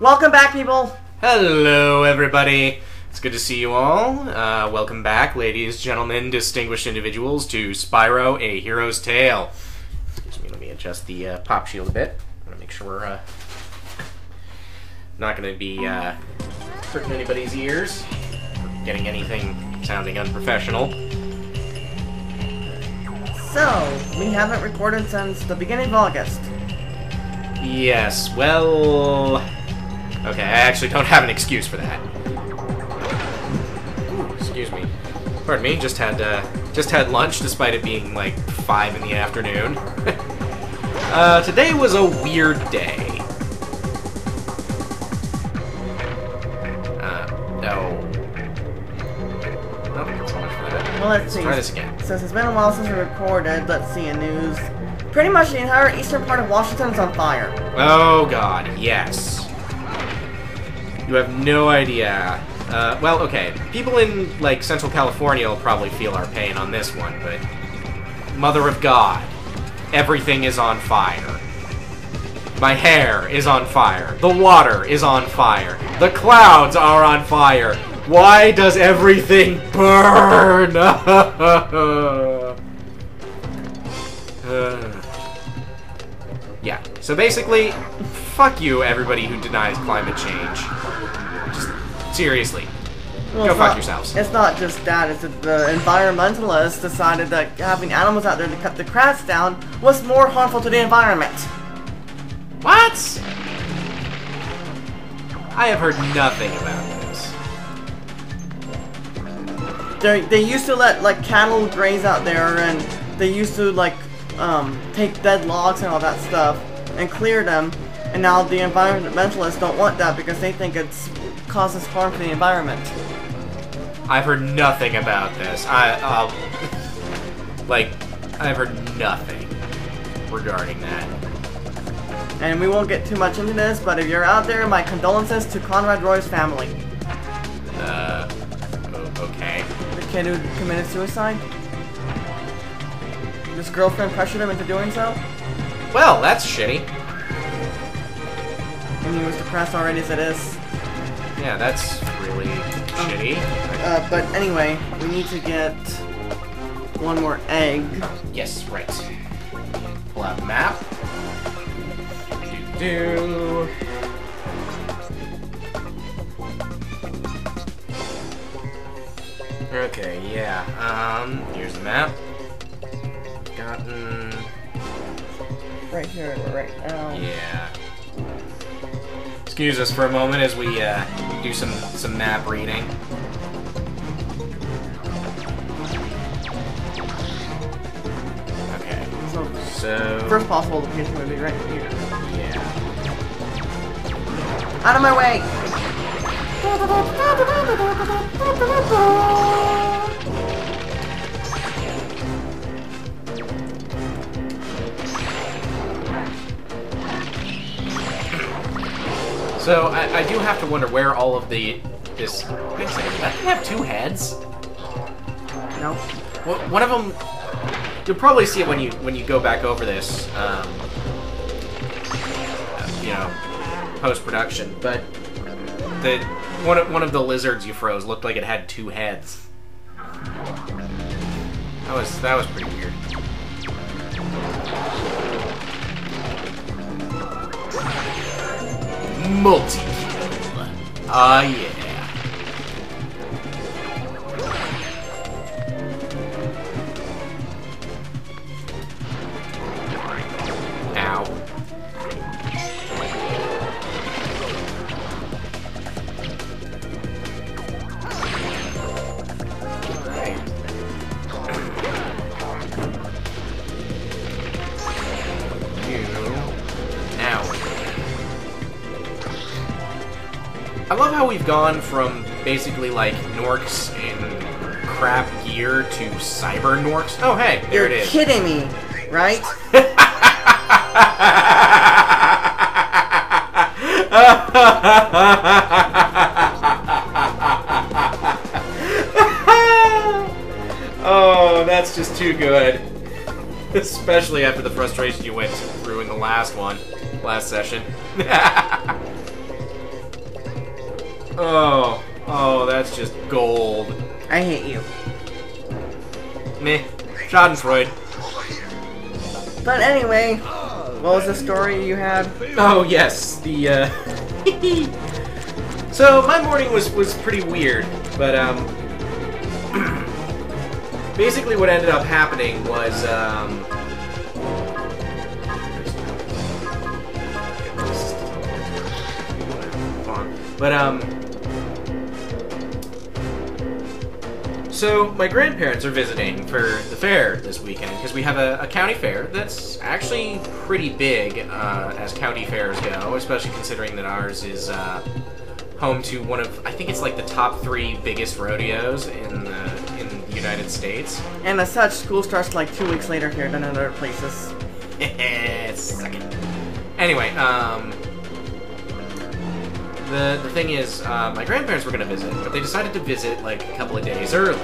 Welcome back, people! Hello, everybody. It's good to see you all. Welcome back, ladies, gentlemen, distinguished individuals, to Spyro, A Hero's Tale. Excuse me, let me adjust the pop shield a bit. I'm going to make sure we're not going to be hurting anybody's ears, or getting anything sounding unprofessional. So, we haven't recorded since the beginning of August. Yes, well... Okay, I actually don't have an excuse for that. Ooh, excuse me. Pardon me, just had lunch despite it being like 5 in the afternoon. Today was a weird day. No. Nope, that's so much for that. Well, let's see. Try this again. Since it's been a while since we recorded, let's see in news. Pretty much the entire eastern part of Washington is on fire. Oh god, yes. You have no idea. Well, okay. People in, like, Central California will probably feel our pain on this one, but... Mother of God. Everything is on fire. My hair is on fire. The water is on fire. The clouds are on fire. Why does everything burn? Yeah. So basically, fuck you, everybody who denies climate change. Just, seriously. Well, Go fuck yourselves. It's not just that, it's that the environmentalists decided that having animals out there to cut the grass down was more harmful to the environment. What? I have heard nothing about this. They used to let, like, cattle graze out there, and they used to, like, take dead logs and all that stuff and clear them, and now the environmentalists don't want that because they think it causes harm to the environment. I've heard nothing about this. I've heard nothing regarding that. And we won't get too much into this, but if you're out there, my condolences to Conrad Roy's family. Okay. The kid who committed suicide? His girlfriend pressured him into doing so? Well, that's shitty. And he was depressed already as it is. Yeah, that's really shitty. But anyway, we need to get one more egg. Yes, right. Pull out the map. Do. Okay, yeah. Here's the map. Gotten. Right here, right now. Yeah. Excuse us for a moment as we do some map reading. Okay. So first possible location would be right here. yeah. Out of my way! So I do have to wonder where all of this. Wait a second. Does that thing have 2 heads? No. Well, one of them. You'll probably see it when you go back over this. You know, post production, but the one of the lizards you froze looked like it had 2 heads. That was pretty weird. Multi-kill. Ah, yeah. Ow. I love how we've gone from basically like Norks in crap gear to cyber Norks. Oh hey, there it is. You're kidding me, right? Oh, that's just too good. Especially after the frustration you went through in the last session. Oh, that's just gold. I hate you. Meh. Schadenfreude. But anyway, what was the story you had? Oh, yes. The, So, my morning was pretty weird, but, basically what ended up happening was, so my grandparents are visiting for the fair this weekend, because we have a county fair that's actually pretty big, as county fairs go, especially considering that ours is, home to one of, I think it's like the top 3 biggest rodeos in the United States. And as such, school starts like 2 weeks later here than in other places. Suck it. Anyway, the thing is, my grandparents were going to visit, but they decided to visit like a couple of days early.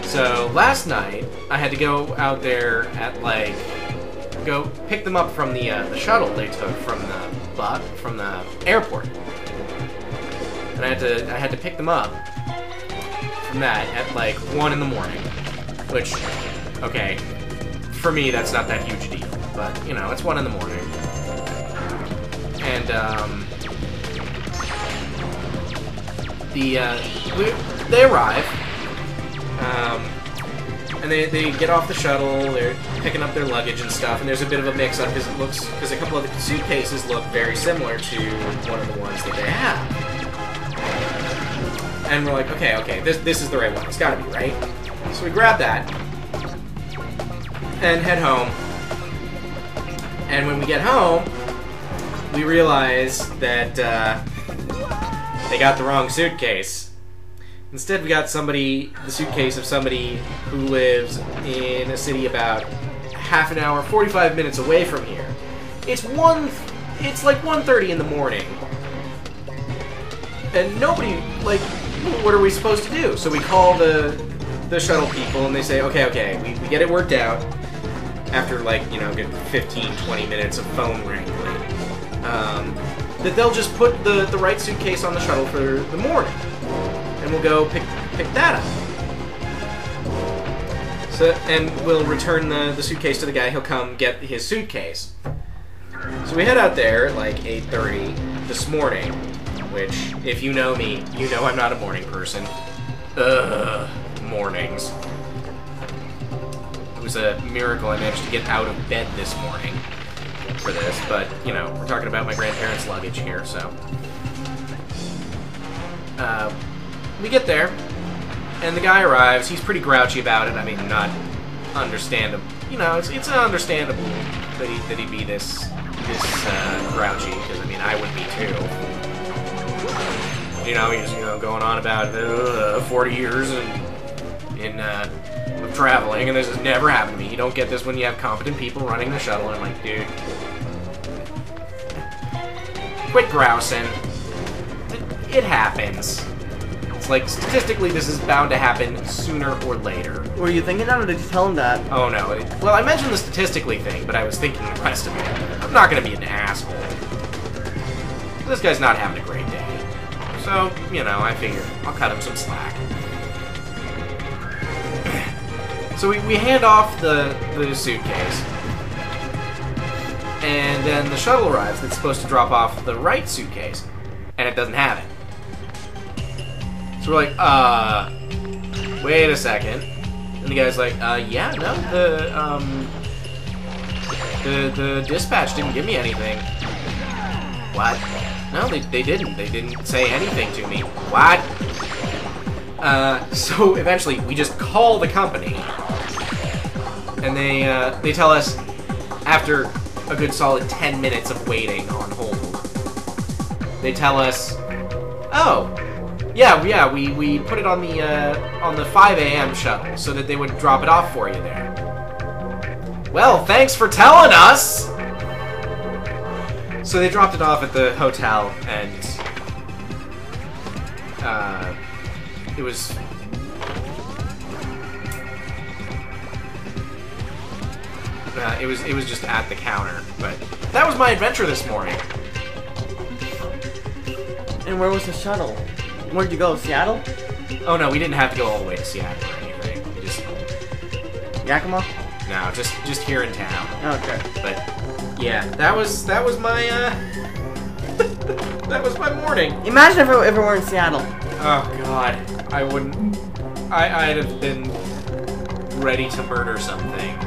So last night, I had to go out there at like, go pick them up from the shuttle they took from the airport. And I had to pick them up from that at like 1 in the morning, which, okay, for me that's not that huge a deal, but you know, it's 1 in the morning. And they arrive, and they get off the shuttle. They're picking up their luggage and stuff, and there's a bit of a mix-up because a couple of the suitcases look very similar to one of the ones that they have. And we're like, okay, this is the right one. It's gotta be, right? So we grab that and head home. And when we get home, we realize that they got the wrong suitcase. Instead, we got the suitcase of somebody who lives in a city about half an hour, 45 minutes away from here. It's like 1:30 in the morning. And nobody, like, what are we supposed to do? So we call the shuttle people, and they say, okay, we get it worked out after, like, you know, a good 15, 20 minutes of phone wrangling. That they'll just put the right suitcase on the shuttle for the morning, and we'll go pick that up. So, and we'll return the suitcase to the guy. He'll come get his suitcase. So we head out there at like 8:30 this morning, which, if you know me, you know I'm not a morning person. Mornings. It was a miracle I managed to get out of bed this morning for this, but, you know, we're talking about my grandparents' luggage here, so. We get there, and the guy arrives. He's pretty grouchy about it. I mean, not understandable. You know, it's understandable that he'd be this grouchy, because, I mean, I would be too. You know, he's, you know, going on about 40 years of traveling, and this has never happened to me. You don't get this when you have competent people running the shuttle. And I'm like, dude, quit grousing. It happens. It's like, statistically, this is bound to happen sooner or later. Were you thinking that, or did you tell him that? Oh, no. Well, I mentioned the statistically thing, but I was thinking the rest of it. I'm not going to be an asshole. This guy's not having a great day. So, you know, I figure I'll cut him some slack. So we hand off the suitcase, and then the shuttle arrives that's supposed to drop off the right suitcase, and it doesn't have it. So we're like, wait a second. And the guy's like, yeah, no, the dispatch didn't give me anything. What? No, they didn't. They didn't say anything to me. What? So eventually we just call the company, and they tell us, after a good solid 10 minutes of waiting on hold, they tell us, oh, yeah, we put it on the 5 a.m. shuttle so that they would drop it off for you there. Well, thanks for telling us! So they dropped it off at the hotel, and it was just at the counter. But that was my adventure this morning. And where was the shuttle? Where'd you go? Seattle? Oh no, we didn't have to go all the way to Seattle or anything. We just Yakima? no, just here in town. Okay. But yeah, that was my that was my morning. Imagine if it were in Seattle. Oh god, I wouldn't. I'd have been ready to murder something.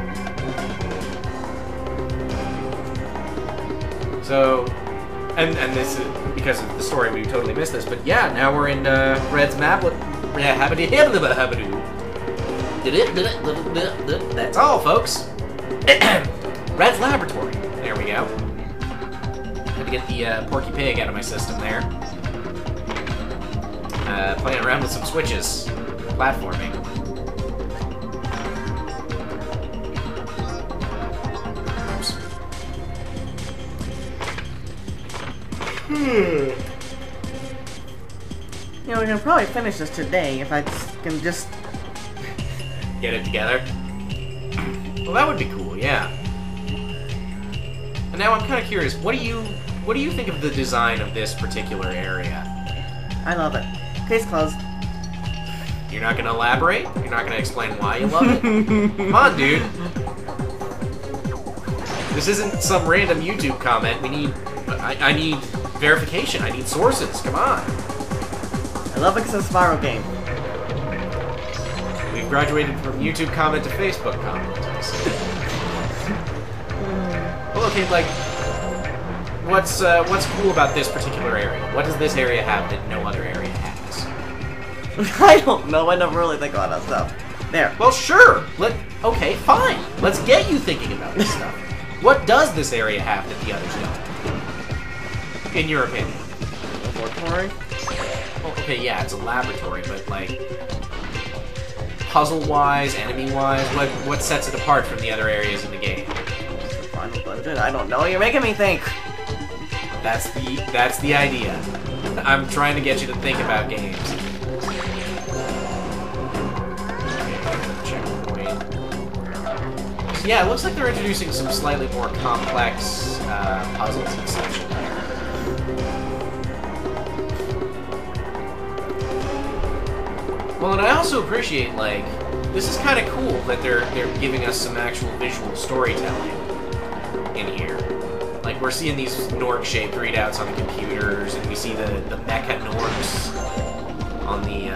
So, and this is because of the story, we totally missed this. But yeah, now we're in Red's map. That's all, folks. Red's laboratory. There we go. Had to get the Porky Pig out of my system there. Playing around with some switches. Platforming. Oops. You know, we can probably finish this today if I can just Get it together. Well, that would be cool, yeah. And now I'm kind of curious. What do you think of the design of this particular area? I love it. Case closed. You're not going to elaborate? You're not going to explain why you love it? Come on, dude. This isn't some random YouTube comment. We need... I need verification. I need sources. Come on. I love it because it's a Spyro game. We've graduated from YouTube comment to Facebook comment. Well, okay, like... What's cool about this particular area? What does this area have that no other area has? I don't know. I never really think about that stuff. There. Well, sure. Okay, fine. Let's get you thinking about this stuff. What does this area have that the others don't? In your opinion? Laboratory? Well, okay, yeah, it's a laboratory, but like puzzle-wise, enemy-wise, what sets it apart from the other areas in the game? The final dungeon? I don't know. You're making me think. That's the idea. I'm trying to get you to think about games. Yeah, it looks like they're introducing some slightly more complex puzzles and such in there. Well, and I also appreciate, like, this is kind of cool that they're giving us some actual visual storytelling in here. Like, we're seeing these Norg-shaped readouts on the computers, and we see the mecha Norgs on the,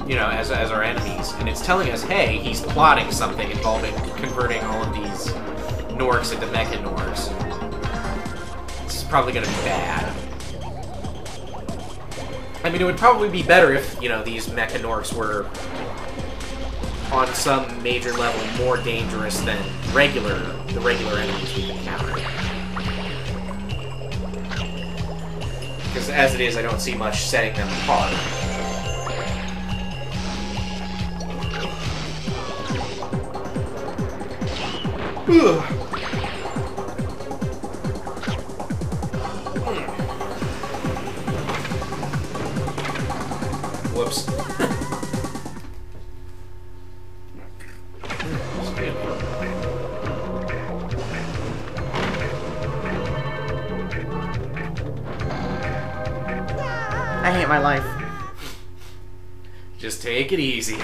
you know, as our enemies. And it's telling us, hey, he's plotting something involving converting all of these Norgs into mecha Norgs. This is probably going to be bad. I mean, it would probably be better if, you know, these mecha Norgs were on some major level more dangerous than the regular enemies we've encountered. Because as it is, I don't see much setting them apart. Whoops. I hate my life. Just take it easy.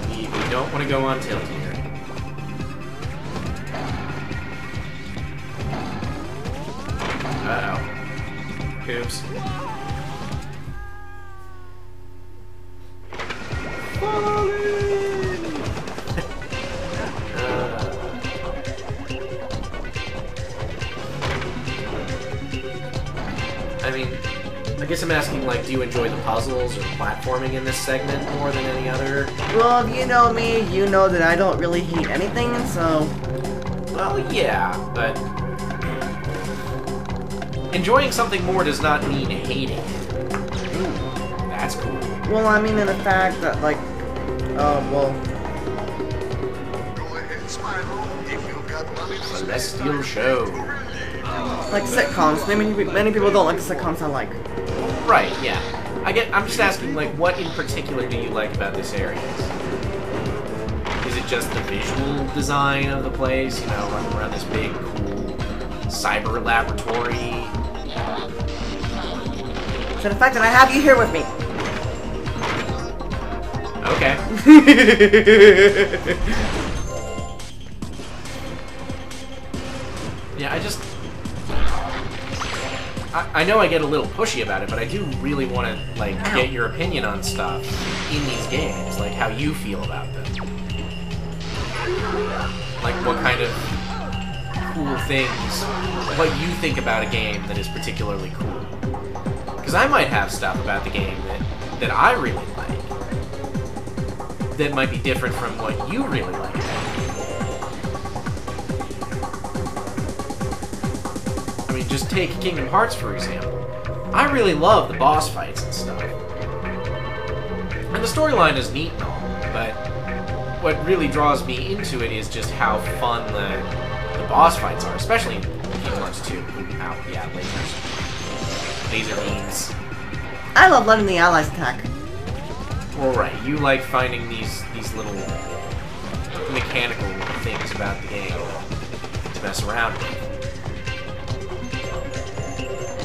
You don't want to go on tilt here. Uh-oh. Oops. I mean, I guess I'm asking, like, do you enjoy the puzzles or platforming in this segment more than any other? Well, if you know me, you know that I don't really hate anything, so... Well, yeah, but... enjoying something more does not mean hating it. Ooh, that's cool. Well, I mean in the fact that, like... well... Go ahead, Spyro, if you've got money to spend. Celestial Show. Like sitcoms. Many people don't like the sitcoms I like. Right, yeah. I'm just asking, like, what in particular do you like about this area? Is it just the visual design of the place? You know, running around this big, cool cyber laboratory. So the fact that I have you here with me. Okay. Yeah, I know I get a little pushy about it, but I do really want to, like, get your opinion on stuff in these games, like how you feel about them. Like, what kind of cool things, what you think about a game that is particularly cool. Because I might have stuff about the game that I really like that might be different from what you really like. I mean, just take Kingdom Hearts, for example. I really love the boss fights and stuff. And the storyline is neat and all, but what really draws me into it is just how fun the boss fights are, especially in Kingdom Hearts 2. Ow, yeah, lasers. Laser beams. I love letting the allies attack. Well, right, you like finding these little mechanical things about the game to mess around with.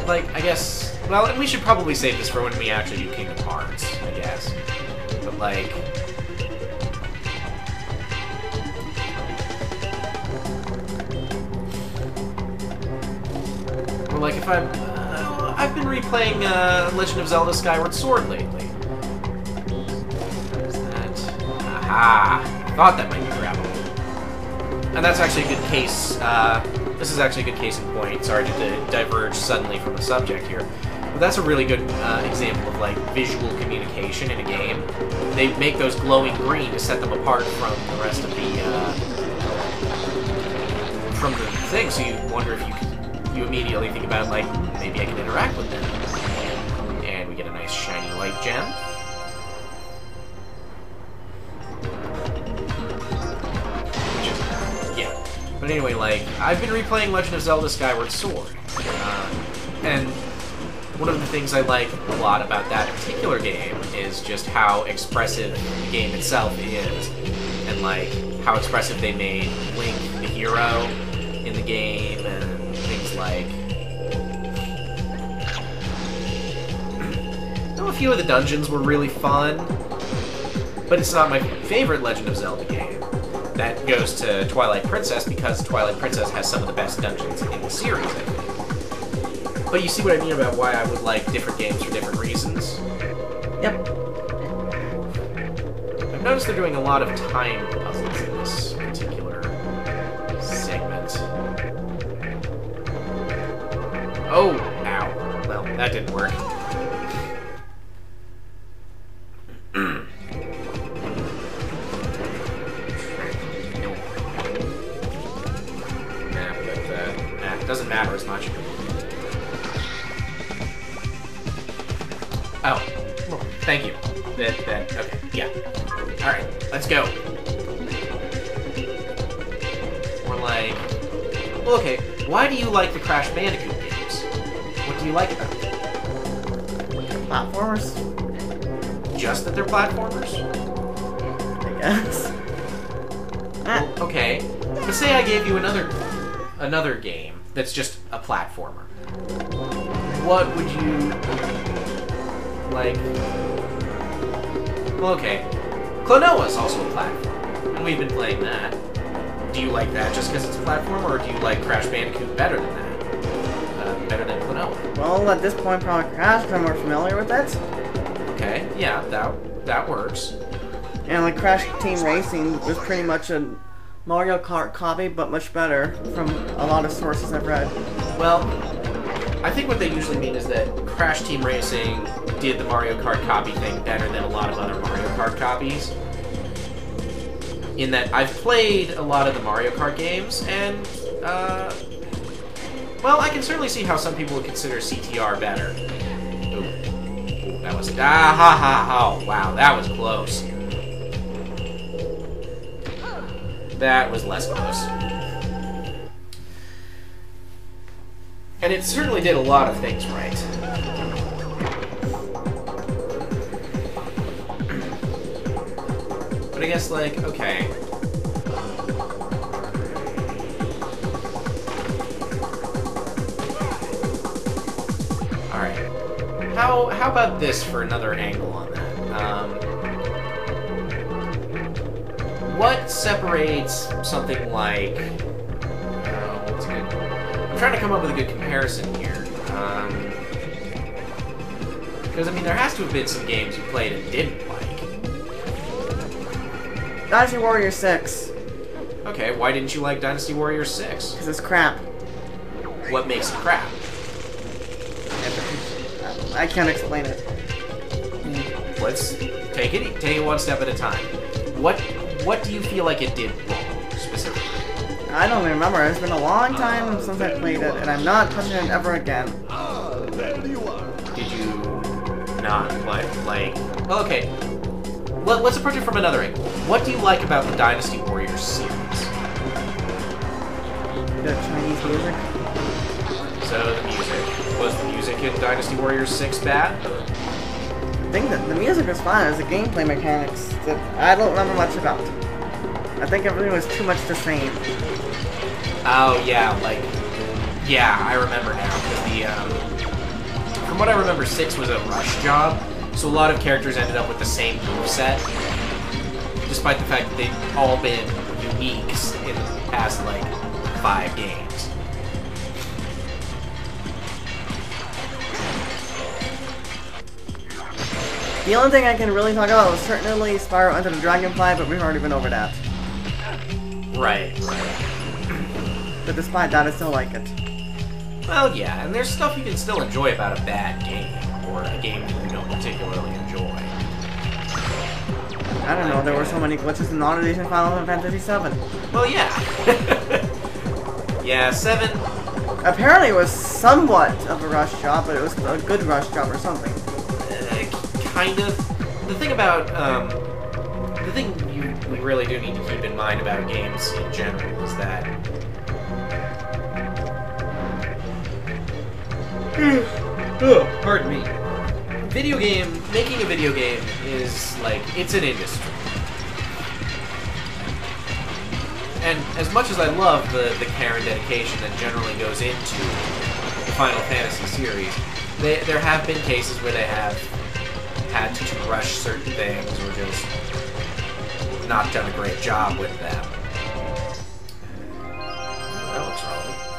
Like, I guess... Well, and we should probably save this for when we actually do Kingdom Hearts, I guess. But, like... Or, like, if I've been replaying Legend of Zelda Skyward Sword lately. What is that? Aha! Thought that might be grabbable. And that's actually a good case... This is actually a good case in point. Sorry to diverge suddenly from the subject here. But that's a really good example of, like, visual communication in a game. They make those glowing green to set them apart from the rest of the, from the thing. So you wonder if you immediately think about, like, maybe I can interact with them. And we get a nice shiny white gem. But anyway, like, I've been replaying Legend of Zelda Skyward Sword, and one of the things I like a lot about that particular game is just how expressive the game itself is, and, like, how expressive they made Link the hero in the game, and things like... Though a few of the dungeons were really fun, but it's not my favorite Legend of Zelda game. That goes to Twilight Princess, because Twilight Princess has some of the best dungeons in the series, I think. But you see what I mean about why I would like different games for different reasons? Yep. I've noticed they're doing a lot of time puzzles in this particular segment. Oh, ow. Well, that didn't work. Doesn't matter as much. Oh. Well, thank you. Okay, yeah. Alright, let's go. We're like... Well, okay, why do you like the Crash Bandicoot games? What do you like about them? Platformers? Just that they're platformers? I guess. Well, okay. But say I gave you another game that's just a platformer. What would you... like... Well, okay. Klonoa's also a platformer, and we've been playing that. Do you like that just because it's a platformer, or do you like Crash Bandicoot better than that? Better than Klonoa? Well, at this point, probably Crash, because I'm more familiar with it. Okay, yeah, that works. And like Crash Team Racing was pretty much a Mario Kart copy, but much better from a lot of sources I've read. Well, I think what they usually mean is that Crash Team Racing did the Mario Kart copy thing better than a lot of other Mario Kart copies. In that I've played a lot of the Mario Kart games, and, well, I can certainly see how some people would consider CTR better. Ooh, that was... oh, wow, that was close. That was less close. And it certainly did a lot of things right. But I guess, like, okay. how about this for another angle on that? What separates something like... what's good? I'm trying to come up with a good comparison here. Because, I mean, there has to have been some games you played and didn't like. Dynasty Warriors 6. Okay, why didn't you like Dynasty Warriors 6? Because it's crap. What makes it crap? I can't explain it. Let's take it one step at a time. What do you feel like it did wrong, specifically? I don't remember. It's been a long time since I played it, and I'm not touching it ever again. Did you not like... Well, okay. Let's approach it from another angle. What do you like about the Dynasty Warriors series? The Chinese music. So, the music. Was the music in Dynasty Warriors 6 bad? I think that the music was fine. It was the gameplay mechanics that I don't remember much about. I think everything was too much the same. Oh, yeah, yeah, I remember now, because from what I remember, 6 was a rush job, so a lot of characters ended up with the same moveset, despite the fact that they've all been unique in the past, 5 games. The only thing I can really talk about was certainly Spyro Enter the Dragonfly, but we've already been over that. Right. But despite that, I still like it. Well, yeah, and there's stuff you can still enjoy about a bad game, or a game that you don't particularly enjoy. I don't know, there were so many glitches in non-edition Final Fantasy VII. Well, yeah. Yeah, 7... Apparently it was somewhat of a rush job, but it was a good rush job or something. Kind of. The thing about, the thing we really do need to keep in mind about games in general is that... pardon me. Making a video game is, it's an industry. And as much as I love the care and dedication that generally goes into the Final Fantasy series, there have been cases where they have had to rush certain things or just not done a great job with them. That looks relevant.